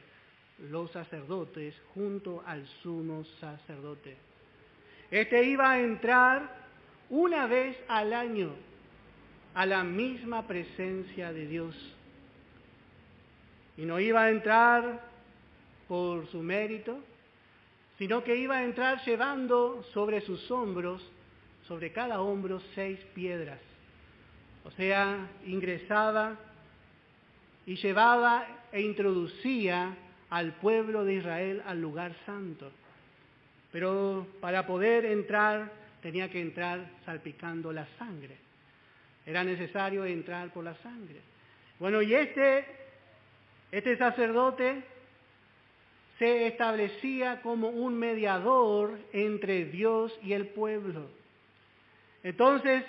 los sacerdotes junto al sumo sacerdote. Este iba a entrar una vez al año a la misma presencia de Dios. Y no iba a entrar por su mérito, sino que iba a entrar llevando sobre sus hombros, sobre cada hombro, 6 piedras. O sea, ingresaba y llevaba e introducía al pueblo de Israel al lugar santo. Pero para poder entrar, tenía que entrar salpicando la sangre. Era necesario entrar por la sangre. Bueno, y este sacerdote se establecía como un mediador entre Dios y el pueblo. Entonces,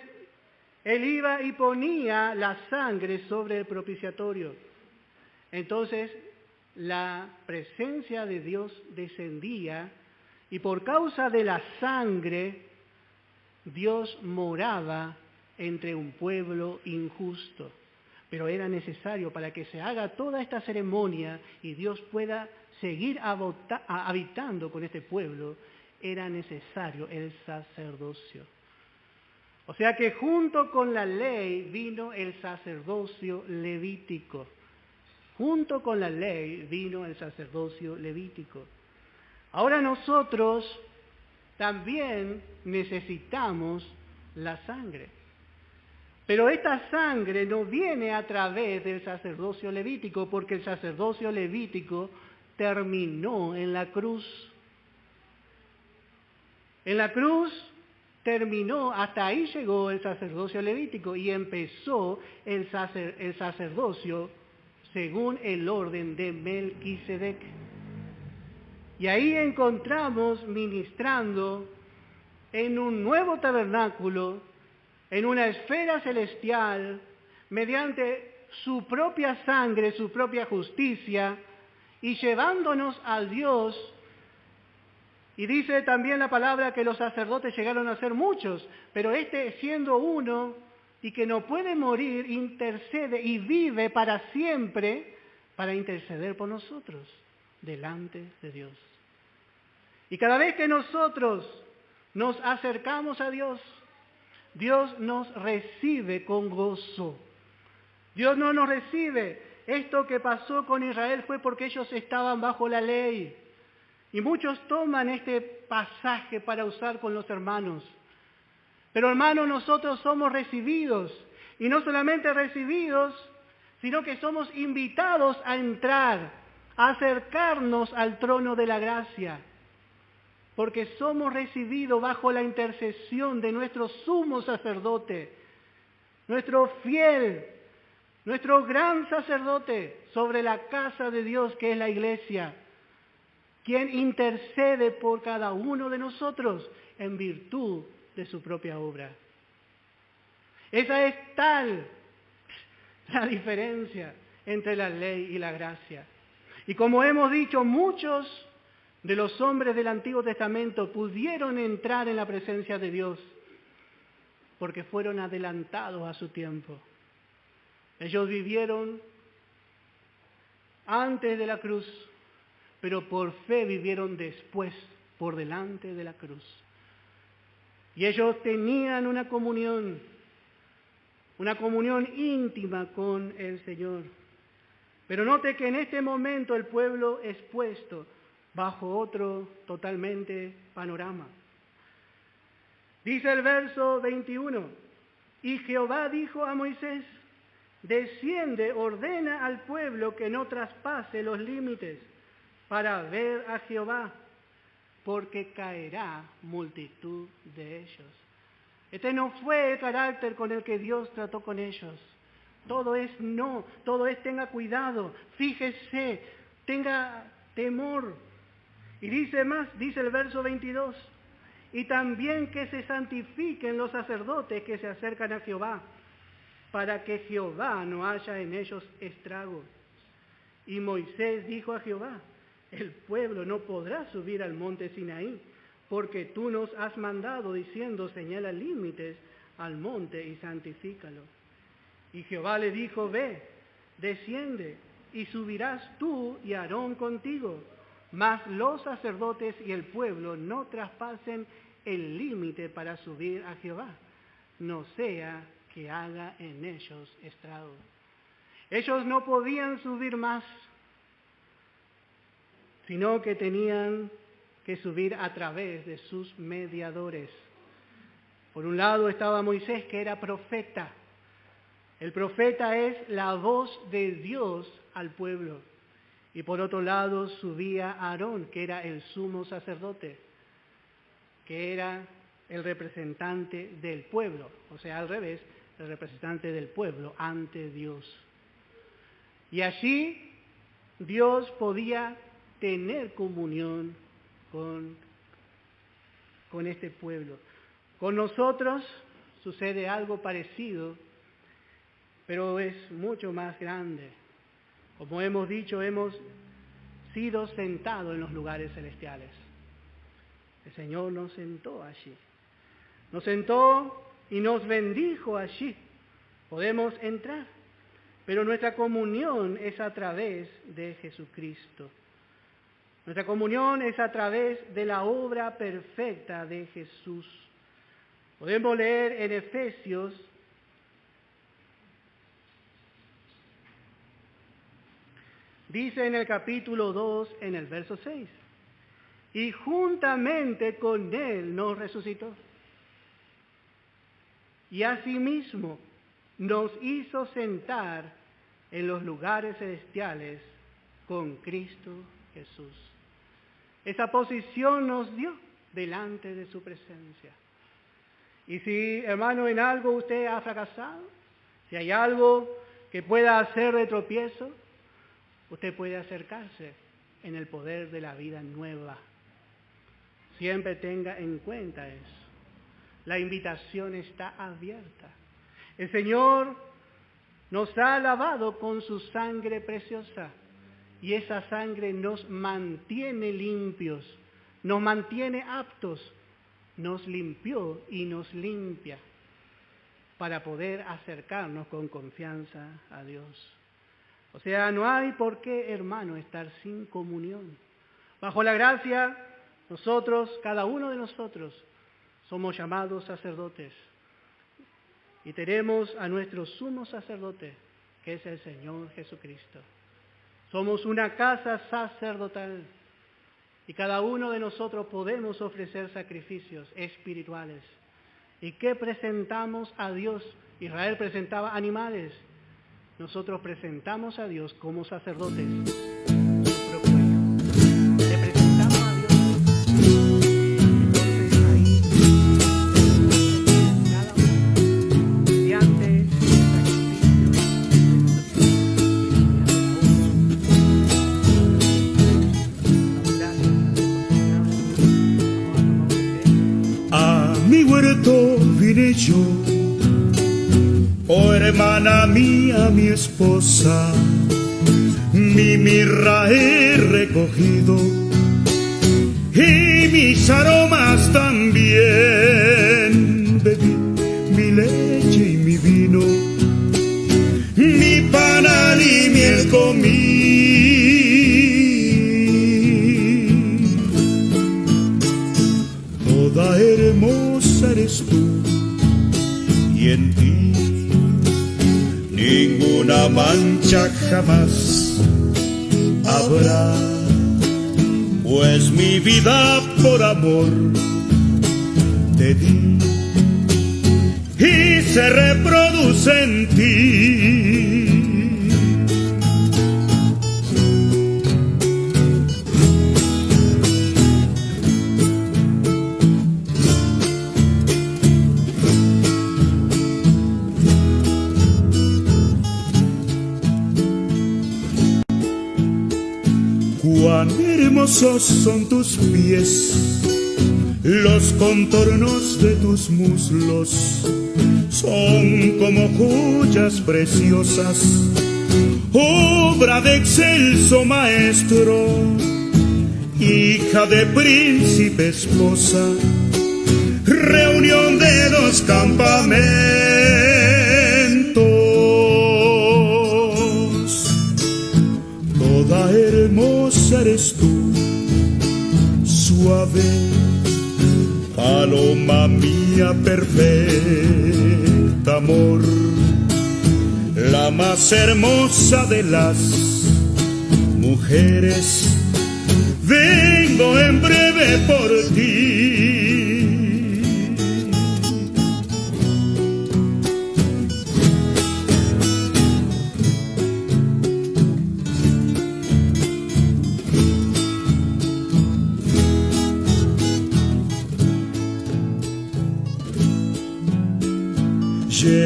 él iba y ponía la sangre sobre el propiciatorio. Entonces, la presencia de Dios descendía y por causa de la sangre, Dios moraba entre un pueblo injusto. Pero era necesario para que se haga toda esta ceremonia y Dios pueda seguir habitando con este pueblo, era necesario el sacerdocio. O sea que junto con la ley vino el sacerdocio levítico. Junto con la ley vino el sacerdocio levítico. Ahora nosotros también necesitamos la sangre. Pero esta sangre no viene a través del sacerdocio levítico, porque el sacerdocio levítico terminó en la cruz. En la cruz terminó, hasta ahí llegó el sacerdocio levítico y empezó el sacerdocio según el orden de Melquisedec. Y ahí encontramos ministrando en un nuevo tabernáculo, en una esfera celestial, mediante su propia sangre, su propia justicia, y llevándonos a Dios. Y dice también la palabra que los sacerdotes llegaron a ser muchos, pero este siendo uno y que no puede morir, intercede y vive para siempre para interceder por nosotros delante de Dios. Y cada vez que nosotros nos acercamos a Dios, Dios nos recibe con gozo. Dios no nos recibe. Esto que pasó con Israel fue porque ellos estaban bajo la ley. Y muchos toman este pasaje para usar con los hermanos. Pero hermanos, nosotros somos recibidos. Y no solamente recibidos, sino que somos invitados a entrar, a acercarnos al trono de la gracia. Porque somos recibidos bajo la intercesión de nuestro sumo sacerdote, nuestro fiel, nuestro gran sacerdote sobre la casa de Dios que es la iglesia, quien intercede por cada uno de nosotros en virtud de su propia obra. Esa es tal la diferencia entre la ley y la gracia. Y como hemos dicho, muchos de los hombres del Antiguo Testamento pudieron entrar en la presencia de Dios porque fueron adelantados a su tiempo. Ellos vivieron antes de la cruz, pero por fe vivieron después, por delante de la cruz. Y ellos tenían una comunión íntima con el Señor. Pero note que en este momento el pueblo es puesto bajo otro totalmente panorama. Dice el verso 21, y Jehová dijo a Moisés, desciende, ordena al pueblo que no traspase los límites para ver a Jehová, porque caerá multitud de ellos. Este no fue el carácter con el que Dios trató con ellos. Todo es no, todo es tenga cuidado, fíjese, tenga temor. Y dice más, dice el verso 22, y también que se santifiquen los sacerdotes que se acercan a Jehová, para que Jehová no haya en ellos estrago. Y Moisés dijo a Jehová, el pueblo no podrá subir al monte Sinaí, porque tú nos has mandado diciendo, señala límites al monte y santifícalo. Y Jehová le dijo, ve, desciende, y subirás tú y Aarón contigo, mas los sacerdotes y el pueblo no traspasen el límite para subir a Jehová, no sea que haga en ellos estrago. Ellos no podían subir más, sino que tenían que subir a través de sus mediadores. Por un lado estaba Moisés, que era profeta. El profeta es la voz de Dios al pueblo. Y por otro lado subía Aarón, que era el sumo sacerdote, que era el representante del pueblo, o sea, al revés, el representante del pueblo ante Dios. Y allí Dios podía tener comunión con este pueblo. Con nosotros sucede algo parecido, pero es mucho más grande. Como hemos dicho, hemos sido sentados en los lugares celestiales. El Señor nos sentó allí. Nos sentó y nos bendijo allí. Podemos entrar, pero nuestra comunión es a través de Jesucristo. Nuestra comunión es a través de la obra perfecta de Jesús. Podemos leer en Efesios dice en el capítulo 2, en el verso 6, y juntamente con Él nos resucitó. Y asimismo nos hizo sentar en los lugares celestiales con Cristo Jesús. Esa posición nos dio delante de su presencia. Y si, hermano, en algo usted ha fracasado, si hay algo que pueda hacer de tropiezo, usted puede acercarse en el poder de la vida nueva. Siempre tenga en cuenta eso. La invitación está abierta. El Señor nos ha lavado con su sangre preciosa y esa sangre nos mantiene limpios, nos mantiene aptos, nos limpió y nos limpia para poder acercarnos con confianza a Dios. O sea, no hay por qué, hermano, estar sin comunión. Bajo la gracia, nosotros, cada uno de nosotros, somos llamados sacerdotes. Y tenemos a nuestro sumo sacerdote, que es el Señor Jesucristo. Somos una casa sacerdotal. Y cada uno de nosotros podemos ofrecer sacrificios espirituales. ¿Y qué presentamos a Dios? Israel presentaba animales. Nosotros presentamos a Dios como sacerdotes, su propio Hijo. Le presentamos a Dios. Entonces ahí, cada uno, mediante el sacrificio de A mi huerto vine yo, oh hermana mía, mi esposa, mi mirra he recogido y mis aromas también. Bebí mi leche y mi vino, mi panal y miel comí. Toda hermosa eres tú y en ti ninguna mancha jamás habrá, pues mi vida por amor te di y se reproduce en ti. Cuán hermosos son tus pies, los contornos de tus muslos son como joyas preciosas, obra de excelso maestro, hija de príncipe esposa, reunión de dos campamentos. Toda hermosa eres tú, suave paloma mía, perfecta amor, la más hermosa de las mujeres. Vengo en breve por ti.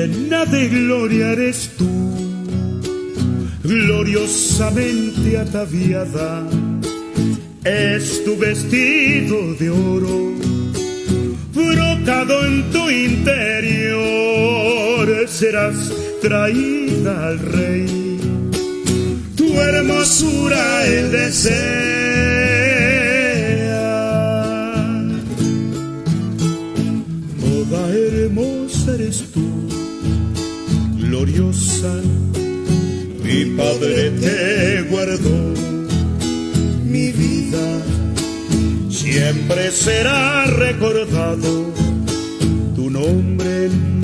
llena de gloria eres tú, gloriosamente ataviada, es tu vestido de oro, brocado en tu interior, serás traída al Rey, tu hermosura él desea. Toda hermosa eres tú, gloriosa, mi Padre te guardó, mi vida siempre será recordado tu nombre en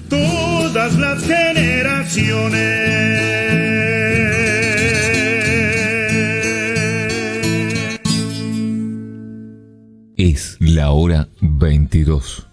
todas las generaciones. Es la hora 22.